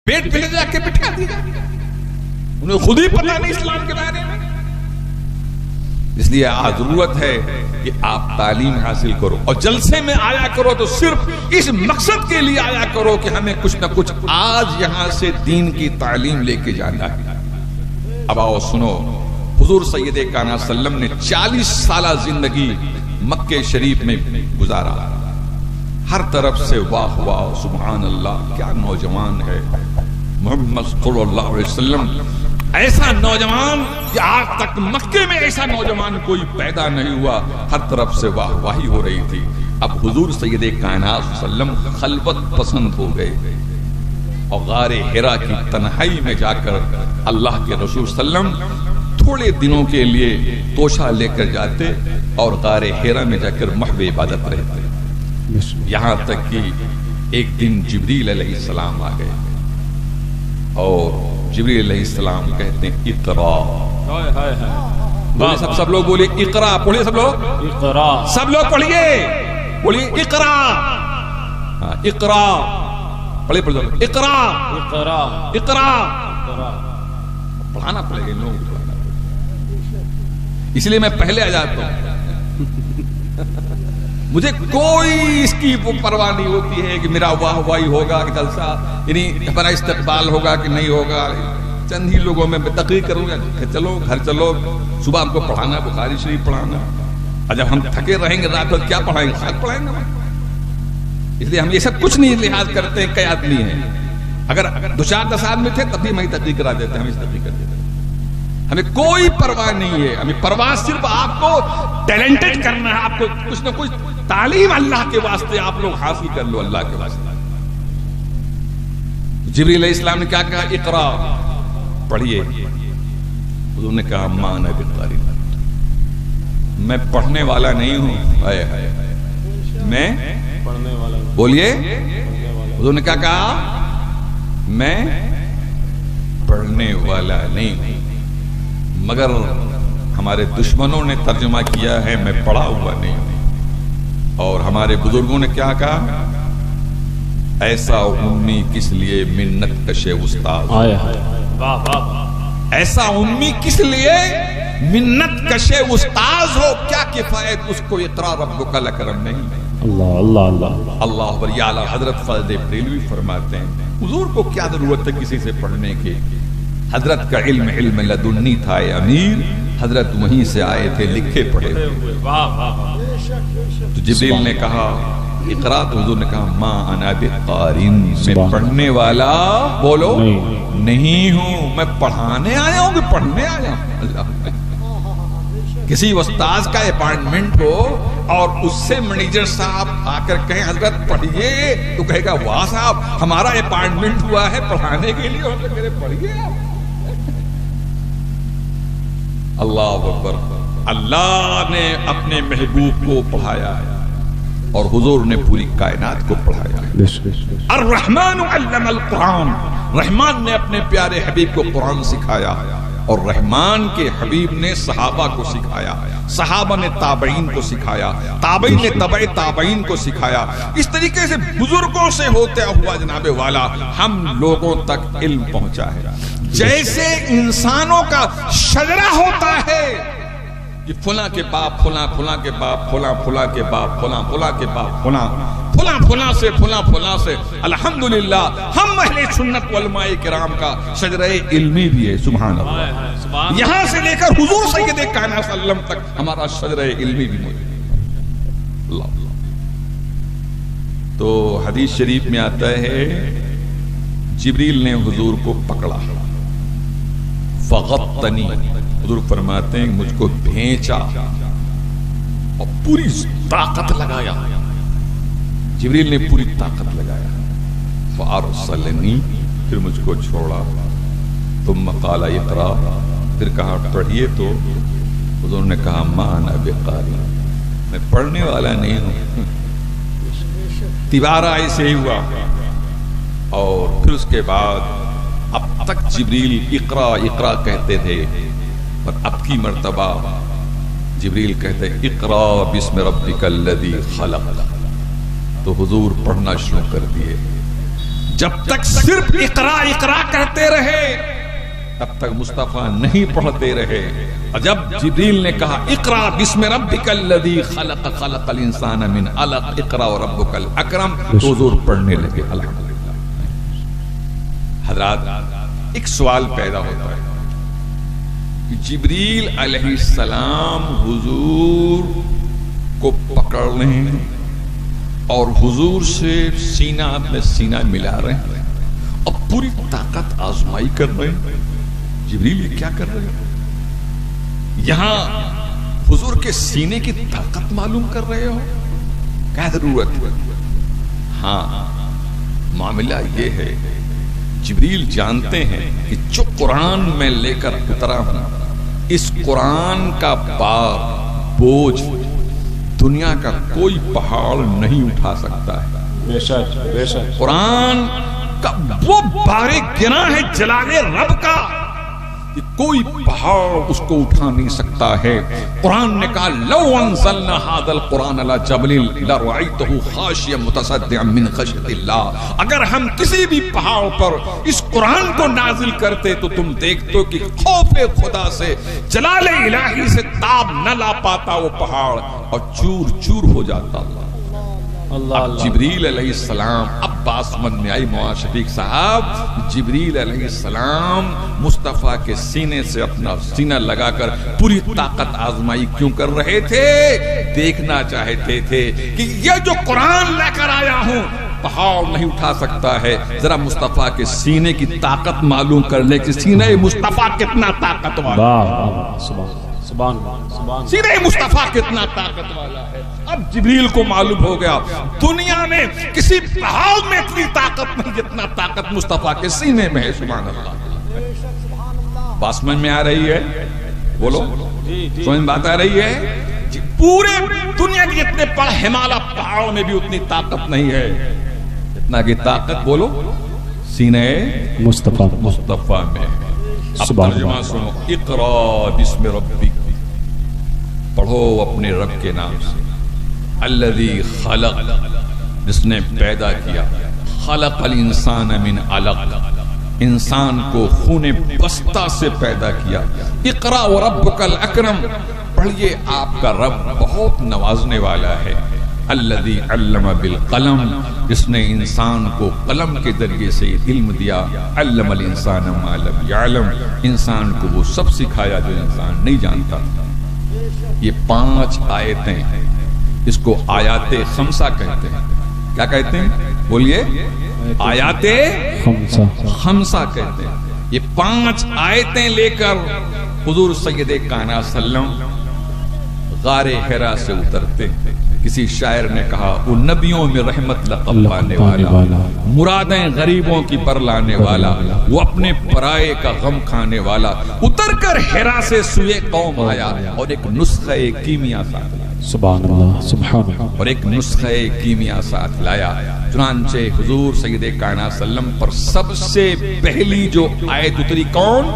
پیٹ پہ لے جا کے بٹھا دیا، انہیں خود ہی پتہ نہیں اسلام کے بارے میں۔ اس لیے آج ضرورت ہے کہ آپ تعلیم حاصل کرو، اور جلسے میں آیا کرو تو صرف اس مقصد کے لیے آیا کرو کہ ہمیں کچھ نہ کچھ آج یہاں سے دین کی تعلیم لے کے جانا ہے۔ اب آؤ سنو، حضور سید کائنات صلی اللہ علیہ وسلم نے 40 سالہ زندگی مکہ شریف میں گزارا، ہر طرف سے واہ واہ سبحان اللہ، کیا نوجوان ہے محمد صلی اللہ علیہ وسلم، ایسا نوجوان کہ آج تک مکے میں ایسا نوجوان کوئی پیدا نہیں ہوا، ہر طرف سے واہ واہی ہو رہی تھی۔ اب حضور سید کائنات صلی اللہ علیہ وسلم خلوت پسند ہو گئے اور غار حرا کی تنہائی میں جا کر اللہ کے رسول صلی اللہ علیہ وسلم تھوڑے دنوں کے لیے توشہ لے کر جاتے اور غار حرا میں جا کر محو عبادت رہتے، یہاں تک کہ ایک دن جبریل علیہ السلام آ گئے اور جبریل علیہ السلام کہتے ہیں اقرا، بولے سب لوگ بولے اقرا، پڑھیے سب لوگ اقرا، سب لوگ پڑھیے، بولیے اقرا، اقرا، پڑھیے پڑھیے اقرا، اقرا، اقرا، پڑھانا پڑے گا لوگ، اس لیے میں پہلے آ جاتا ہوں، مجھے کوئی اس کی پرواہ نہیں ہوتی ہے کہ میرا واہ واہی ہوگا کہ جلسہ یعنی ہمارا استقبال ہوگا کہ نہیں ہوگا، چند ہی لوگوں میں تقریر کروں گا، چلو گھر چلو، صبح ہم کو پڑھانا بخاری شریف پڑھانا، اور جب ہم تھکے رہیں گے رات بھر کیا پڑھائیں گے، خاک پڑھائیں گے، اس لیے ہم یہ سب کچھ نہیں لحاظ کرتے ہیں، کئی آدمی ہیں، اگر 2-4 آدمی تھے تب بھی میں تقریر کرا دیتے، ہم اس تقریر کر دیتے، ہمیں کوئی پرواہ نہیں ہے، ہمیں پرواہ صرف آپ کو ٹیلنٹڈ کرنا ہے، آپ کو کچھ نہ کچھ تعلیم اللہ کے واسطے آپ لوگ حاصل کر لو، اللہ کے واسطے۔ جبریل علیہ السلام نے کیا کہا، اقرا، پڑھیے، حضور نے کہا ما انا بقاری، میں پڑھنے والا نہیں ہوں، میں پڑھنے والا، بولیے، حضور نے کیا کہا، میں پڑھنے والا نہیں ہوں، مگر ہمارے دشمنوں نے ترجمہ کیا ہے میں پڑھا ہوا نہیں ہوں، اور ہمارے بزرگوں نے کیا کہا، ایسا امی کس لیے منت کشے استاد، ایسا امی کس لیے منت کشے استاذ ہو، کیا کفایت اس کو اقرا ربک الاکرم نہیں۔ اللہ اللہ اللہ اللہ اکبر۔ یا اعلی حضرت فضل بریلوی فرماتے ہیں حضور کو کیا ضرورت ہے کسی سے پڑھنے کی، حضرت کا علم علم لدنی تھا اے امیر، حضرت وہیں سے آئے تھے لکھے پڑھے ہوئے۔ تو جبریل نے کہا اقرا، تو حضور نے کہا ما انا بقارٍ، میں پڑھنے والا بولو نہیں ہوں، میں پڑھانے آیا ہوں کہ پڑھنے آیا ہوں۔ کسی استاذ کا اپائنٹمنٹ ہو اور اس سے منیجر صاحب آ کر کہیں حضرت پڑھیے، تو کہے گا واہ صاحب ہمارا اپائنٹمنٹ ہوا ہے پڑھانے کے لیے، اور میرے پڑھیے۔ اللہ اکبر۔ اللہ نے اپنے محبوب کو پڑھایا ہے اور حضور نے پوری کائنات کو پڑھایا ہے۔ الرحمن علم القرآن، رحمان نے اپنے پیارے حبیب کو قرآن سکھایا، اور رحمان کے حبیب نے صحابہ کو سکھایا، صحابہ نے تابعین کو سکھایا، تابعین نے تبع تابعین کو سکھایا۔ اس طریقے سے بزرگوں سے ہوتا ہوا جناب والا ہم لوگوں تک علم پہنچا ہے۔ جیسے انسانوں کا شجرہ ہوتا ہے کہ فلاں کے باپ فلاں، فلاں کے باپ فلاں، فلاں کے باپ فلاں، فلاں کے باپ فلاں، فلاں فلاں سے فلاں فلاں سے، الحمدللہ ہم اہل سنت والعلماء کرام کا شجرہ علمی بھی ہے، سبحان اللہ۔ یہاں سے لے کر حضور سید کائنات صلی اللہ علیہ وسلم تک ہمارا شجرہ علمی بھی موجود ہے۔ تو حدیث شریف میں آتا ہے جبریل نے حضور کو پکڑا، فغطنی، حضور فرماتے ہیں مجھ کو بھینچا اور پوری طاقت لگایا، جبریل نے پوری طاقت لگایا، فارسلنی، پھر مجھ کو چھوڑا، ثم قال اقرا، پھر کہا پڑھیے، تو حضور نے کہا ما انا بقاری، میں پڑھنے والا نہیں ہوں۔ تیبارہ ایسے ہی ہوا، اور پھر اس کے بعد اب تک جبریل اقرا اقرا کہتے تھے، اور اب کی مرتبہ جبریل کہتے اقرا بسم ربک الذی خلق، تو حضور پڑھنا شروع کر دیے، جب تک صرف اقرا اقرا کہتے رہے تب تک مصطفیٰ نہیں پڑھتے رہے، اور جب جبریل نے کہا اقرا بسم ربک الذی خلق خلق الانسان من علق اقرا وربک الاکرم تو حضور پڑھنے لگے۔ الحمدللہ۔ حضرات ایک سوال پیدا ہوتا ہے کہ جبریل علیہ السلام حضور کو پکڑ رہے ہیں اور حضور سے سینہ میں سینہ ملا رہے ہیں اور پوری طاقت آزمائی کر رہے ہیں، جبریل یہ کیا کر رہے ہیں؟ یہاں حضور کے سینے کی طاقت معلوم کر رہے ہو، کیا ضرورت ہے؟ ہاں، معاملہ یہ ہے جبریل جانتے ہیں کہ جو قرآن میں لے کر اترا ہوں اس قرآن کا بار بوجھ دنیا کا کوئی پہاڑ نہیں اٹھا سکتا ہے۔ بے شک بے شک، قرآن کا وہ بار گنا ہے جلال رب کا کہ کوئی پہاڑ اس کو اٹھا نہیں سکتا ہے۔ قرآن نے کہا لو انزلنا هذا القرآن على جبل لرأيته خاشعا متصدعا من خشية الله، اگر ہم کسی بھی پہاڑ پر اس قرآن کو نازل کرتے تو تم دیکھتے کہ خوف خدا سے جلال الہی سے تاب نہ لا پاتا وہ پہاڑ اور چور چور ہو جاتا۔ اب جبریل علیہ السلام اب باسمن میں آئی مولانا شفیق صاحب، جبریل علیہ السلام مصطفیٰ کے سینے سے اپنا سینہ لگا کر پوری طاقت آزمائی کیوں کر رہے تھے؟ دیکھنا چاہتے تھے کہ یہ جو قرآن لے کر آیا ہوں پہاڑ نہیں اٹھا سکتا ہے، ذرا مصطفیٰ کے سینے کی طاقت معلوم کر لے کہ سینہ مصطفیٰ کتنا طاقت والا، سینے مصطفیٰ کتنا طاقت والا ہے۔ اب جبریل کو معلوم ہو گیا دنیا میں کسی پہاڑ میں اتنی طاقت نہیں جتنا طاقت مصطفیٰ کے سینے میں ہے۔ سبحان اللہ، بات سمجھ میں آ رہی ہے؟ بولو، سمجھ بات آ رہی ہے؟ پورے دنیا کے جتنے ہمالیہ پہاڑوں میں بھی اتنی طاقت نہیں ہے جتنا کی طاقت بولو سینے مصطفیٰ میں۔ اب ترجمہ سنو، اقرا بسم ربک، پڑھو اپنے رب کے نام سے، الذی خلق، جس نے پیدا کیا، خلق الانسان من علق، انسان کو خون بستہ سے پیدا کیا، اقرا وربک الاکرم، پڑھیے آپ کا رب بہت نوازنے والا ہے، الذی علم بالقلم، جس نے انسان کو قلم کے ذریعے سے علم دیا، علم الانسان ما لم یعلم، انسان کو وہ سب سکھایا جو انسان نہیں جانتا۔ یہ 5 آیتیں ہیں، اس کو آیات خمسہ کہتے ہیں۔ کیا کہتے ہیں؟ بولیے، آیات خمسہ کہتے ہیں۔ یہ 5 آیتیں لے کر حضور سید کائنات صلی اللہ علیہ وسلم غار حرا سے اترتے ہیں۔ کسی شاعر نے کہا وہ نبیوں میں رحمت لقب پانے والا، مرادیں غریبوں کی پر لانے والا، وہ اپنے پرائے کا غم کھانے والا، اتر کر حرا سے سوئے قوم آیا اور ایک نسخہ کیمیا ساتھ لایا۔ سبحان اللہ، سبحان اللہ، اور ایک نسخہ کیمیا ساتھ لایا۔ چنانچہ حضور سید کائنات صلی اللہ علیہ وسلم پر سب سے پہلی جو آیت اتری کون؟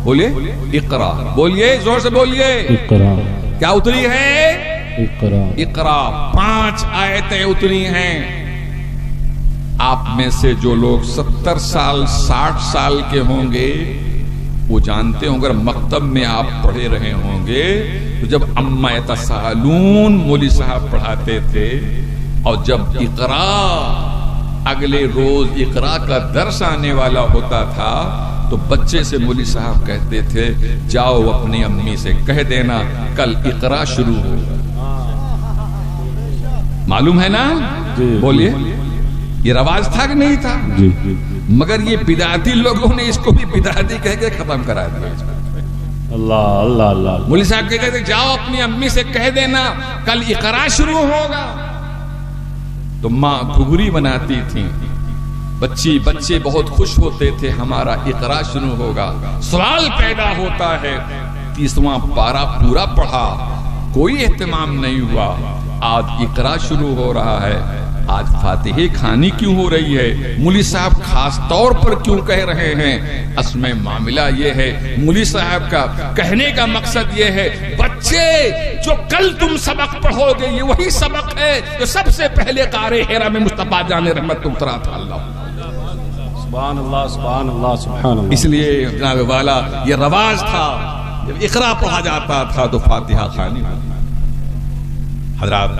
بولے اقرا، بولیے زور سے بولیے، اقرا، کیا اتری ہے؟ اقرا، اقرا۔ 5 آیتیں اتری ہیں۔ آپ میں سے جو لوگ 70 سال 60 سال کے ہوں گے وہ جانتے ہوں، اگر مکتب میں آپ پڑھے رہے ہوں گے تو جب اما یتساءلون مولوی صاحب پڑھاتے تھے اور جب اقرا اگلے روز اقرا کا درس آنے والا ہوتا تھا تو بچے سے مولوی صاحب کہتے تھے جاؤ اپنی امی سے کہہ دینا کل اقرا شروع ہو۔ معلوم ہے نا؟ بولیے، یہ رواج تھا کہ نہیں تھا؟ مگر یہ بدعتی لوگوں نے اس کو بھی بدعتی کہہ کے ختم کرا دیا۔ اللہ اللہ اللہ، مولوی صاحب کہتے تھے جاؤ اپنی امی سے کہہ دینا کل اقرا شروع ہوگا، تو ماں گھگری بناتی تھی، بچے بہت خوش ہوتے تھے ہمارا اقرا شروع ہوگا۔ سوال پیدا ہوتا ہے 30واں پارہ پورا پڑھا، کوئی اہتمام نہیں ہوا، آج اقرا شروع ہو رہا ہے، آج فاتحہ کھانی کیوں ہو رہی ہے؟ مولوی صاحب خاص طور پر کیوں کہہ رہے ہیں؟ اصل میں معاملہ یہ ہے، مولوی صاحب کا کہنے کا مقصد یہ ہے بچے جو کل تم سبق پڑھو گے یہ وہی سبق ہے جو سب سے پہلے غار حرا میں مصطفیٰ جان رحمت اترا تھا۔ اللہ سبحان اللہ سبحان اللہ سبحان اللہ. اس لیے جناب والا یہ رواج تھا جب اقرا پڑھا جاتا تھا تو فاتحہ خوانی ہوتی. حضرات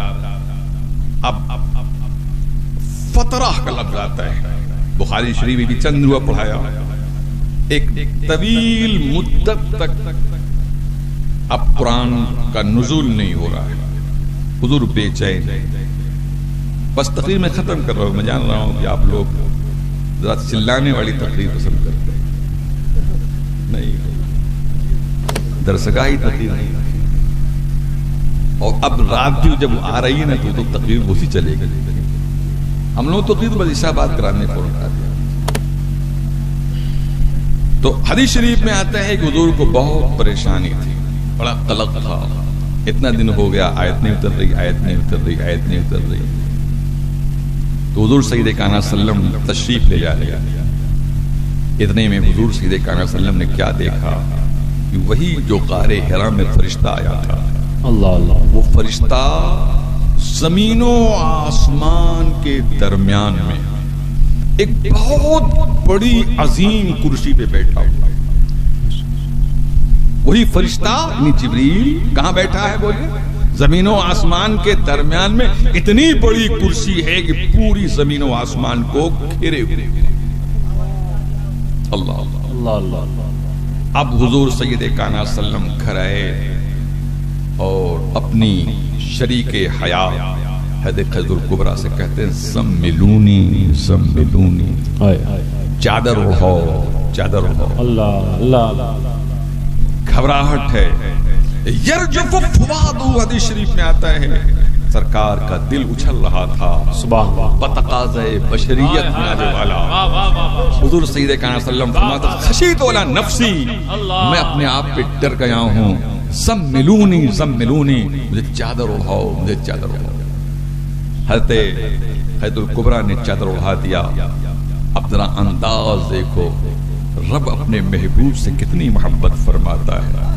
اب فترہ کا لفظ آتا ہے بخاری شریف میں بھی چند روز پڑھایا. ایک طویل مدت تک اب قرآن کا نزول نہیں ہو رہا ہے. حضور بے چین. بس تقریر میں ختم کر رہا ہوں. میں جان رہا ہوں کہ آپ لوگ ذرا چلانے والی تقریر پسند کرتے ہیں. نہیں, درسگاہی تقریر نہیں. اور اب رات بھی جب آ رہی ہے نا تو تقریر وہی چلے گی. ہم لوگ تقریر بس عشاء بات کرانے کو رکھا دیا. تو حدیث شریف میں آتا ہے کہ حضور کو بہت پریشانی تھی, بڑا قلق تھا. اتنا دن ہو گیا آیت نہیں اتر رہی, آیت نہیں اتر رہی, آیت نہیں اتر رہی. تو حضور سید کائنات صلی اللہ علیہ وسلم تشریف لے جا رہے. اتنے میں حضور سید کائنات صلی اللہ علیہ وسلم نے کیا دیکھا کہ وہی جو غار حرا میں فرشتہ آیا تھا, اللہ اللہ, وہ فرشتہ زمین و آسمان کے درمیان میں ایک بہت بڑی عظیم کرسی پہ بیٹھا ہوا. وہی فرشتہ یعنی جبریل کہاں بیٹھا ہے بولے؟ زمین و آسمان کے درمیان میں اتنی بڑی کرسی ہے کہ پوری زمین و آسمان کو گھیرے ہوئے. اللہ اللہ اللہ. اب حضور سید کائنات صلی اللہ علیہ وسلم گھر آئے اور اپنی شریک حیات حضرت خضر الکبریٰ سے کہتے ہیں زملونی زملونی, چادر اڑاؤ چادر اڑاؤ. اللہ اللہ. گھبراہٹ ہے. یرجف فؤادہ, حدیث شریف میں آتا ہے سرکار کا دل اچھل رہا تھا سبحان اللہ بتقاضۂ بشریت ناجے والا. حضور سید کائنات صلی اللہ علیہ وسلم فرماتے خشیت علی نفسی, میں اپنے آپ پہ ڈر گیا ہوں. زملونی زملونی, مجھے چادر اڑاؤ مجھے چادر اڑاؤ. حضرت الکبریٰ نے چادر اڑا دیا. اب ذرا انداز دیکھو رب اپنے محبوب سے کتنی محبت فرماتا ہے.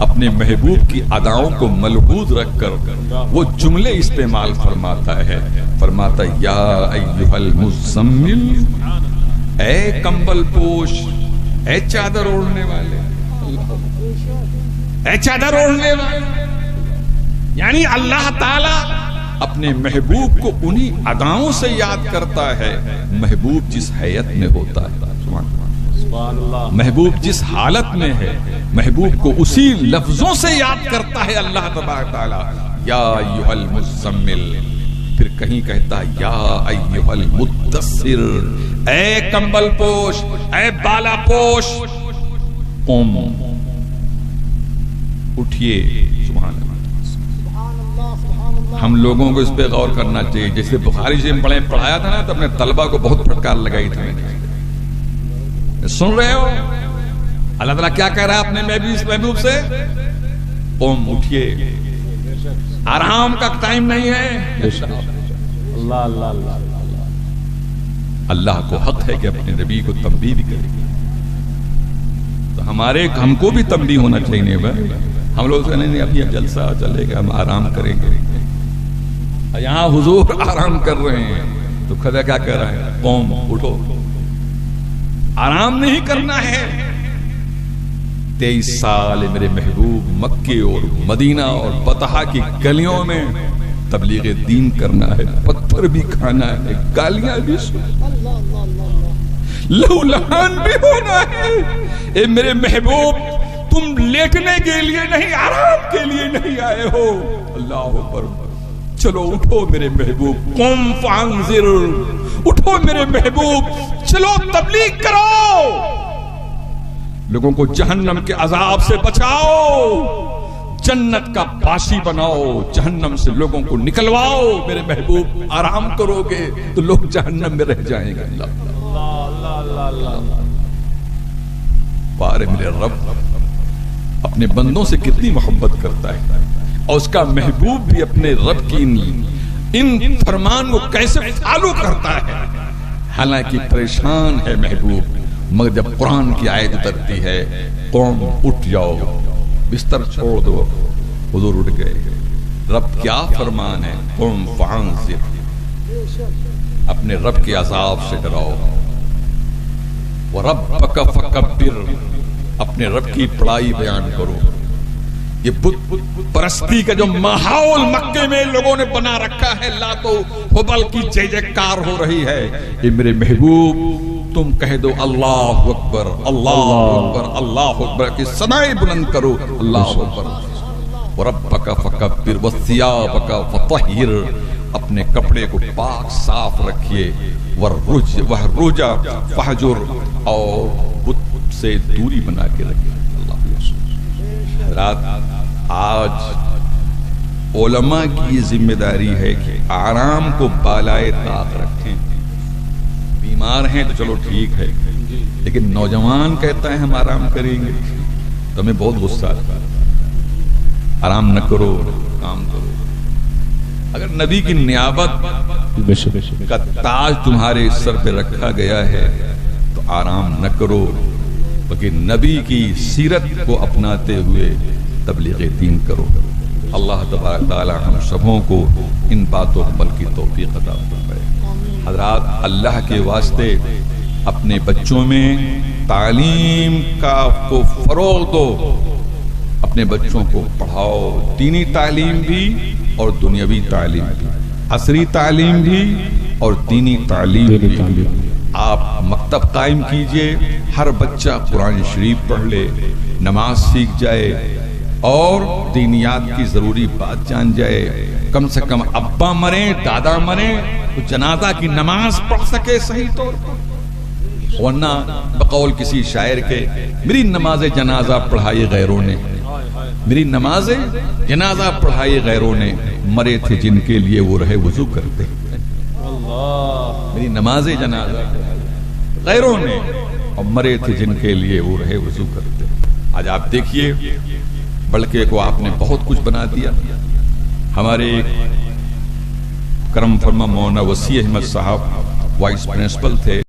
اپنے محبوب کی اداؤں کو ملحوظ رکھ کر وہ جملے استعمال فرماتا ہے. فرماتا یا ایھا المزمل, اے کمبل پوش, اے چادر اوڑھنے والے, اے چادر اوڑھنے والے. یعنی اللہ تعالی اپنے محبوب کو انہی اداؤں سے یاد کرتا ہے محبوب جس حیت میں ہوتا ہے. محبوب جس حالت میں ہے محبوب کو اسی لفظوں سے یاد کرتا ہے اللہ تبارک تعالی. یا ایھا المزمل, پھر کہیں کہتا یا ایھا المدثر, اے کمبل پوش, اے بالا پوش, قم, اٹھئے. سبحان اللہ. ہم لوگوں کو اس پہ غور کرنا چاہیے. جیسے بخاری سے پڑھایا تھا نا تو اپنے طلبہ کو بہت پھٹکار لگائی تھی. سن رہے ہو اللہ تعالیٰ کیا کہہ رہا ہے اپنے محبوب سے؟ قم, اٹھئے. آرام کا ٹائم نہیں ہے. اللہ اللہ اللہ. اللہ کو حق ہے کہ اپنے نبی کو تنبیہ بھی کرے. تو ہم کو بھی تنبیہ ہونا چاہیے. ہم لوگ کہنے نہیں ابھی جلسہ چلے گا, ہم آرام کریں گے. یہاں حضور آرام کر رہے ہیں تو خدا کیا کہہ رہا ہے؟ قوم, اٹھو. آرام نہیں کرنا ہے. 23 سال میرے محبوب مکے اور مدینہ اور بطحا کی گلیوں میں تبلیغ دین کرنا ہے. پتھر بھی کھانا ہے, گالیاں بھی لہو لہان بھی ہونا ہے. اے میرے محبوب تم لیٹنے کے لیے نہیں آرام کے لیے نہیں آئے ہو. اللہ اکبر. چلو اٹھو میرے محبوب. قم فانذر, اٹھو میرے محبوب, چلو تبلیغ کرو, لوگوں کو جہنم کے عذاب سے بچاؤ, جنت کا باشی بناؤ, جہنم سے لوگوں کو نکلواؤ. میرے محبوب آرام کرو گے تو لوگ جہنم میں رہ جائیں گے. اللہ اللہ. پارے میرے رب اپنے بندوں سے کتنی محبت کرتا ہے, اور اس کا محبوب بھی اپنے رب کی ان فرمان کو کیسے فالو کرتا ہے. حالانکہ پریشان ہے محبوب, مگر جب قرآن کی آیت اترتی ہے قوم اٹھ جاؤ, بستر چھوڑ دو. حضور اٹھ گئے. رب کیا فرمان ہے؟ قم فانذر, اپنے رب کے عذاب سے ڈراؤ. وَرَبَّكَ فَكَبِّرْ، اپنے رب کی بڑائی بیان کرو۔ یہ بت پرستی کا جو ماحول مکے میں لوگوں نے بنا رکھا ہے، لات و حبل کی جے جے کار ہو رہی ہے، یہ میرے محبوب تم کہہ دو اللہ اکبر اللہ اکبر اللہ اکبر کی صدائیں بلند کرو، اللہ اکبر۔ وَرَبَّكَ فَكَبِّرْ وَثِيَابَكَ فَطَهِّرْ، اپنے کپڑے کو پاک صاف رکھیے، وَالرُّجَ فَحْجُرْ، اور بت سے دوری بنا کے رکھیے۔ حضرات، آج علماء کی یہ ذمہ داری ہے کہ آرام کو بالائے طاق رکھیں۔ بیمار ہیں تو چلو ٹھیک ہے، لیکن نوجوان کہتا ہے ہم آرام کریں گے تو ہمیں بہت غصہ آتا ہے۔ آرام نہ کرو، کام کرو۔ اگر نبی کی نیابت کا تاج تمہارے سر پہ رکھا گیا ہے تو آرام نہ کرو، بلکہ نبی کی سیرت کو اپناتے ہوئے تبلیغ دین کرو۔ اللہ تبارک تعالی ہم سبوں کو ان باتوں پر عمل کی توفیق عطا فرمائے۔ حضرات، اللہ کے واسطے اپنے بچوں میں تعلیم کو فروغ دو، اپنے بچوں کو پڑھاؤ، دینی تعلیم بھی اور دنیاوی تعلیم بھی، عصری تعلیم بھی اور دینی تعلیم بھی۔ آپ مکتب قائم کیجئے، ہر بچہ قرآن شریف پڑھ لے، نماز سیکھ جائے اور دینیات کی ضروری بات جان جائے۔ کم سے کم ابا مرے دادا مرے تو جنازہ کی نماز پڑھ سکے صحیح طور پر، ورنہ بقول کسی شاعر کے میری نماز جنازہ پڑھائی غیروں نے، میری نماز جنازہ پڑھائی غیروں نے، مرے تھے جن کے لیے وہ رہے وضو کرتے۔ میری نماز جنازہ غیروں نے اور مرے تھے جن کے لیے وہ رہے وضو کرتے۔ آج آپ دیکھیے بلکہ کو آپ نے بہت کچھ بنا دیا۔ ہمارے کرم فرما مولانا وسیع احمد صاحب وائس پرنسپل تھے۔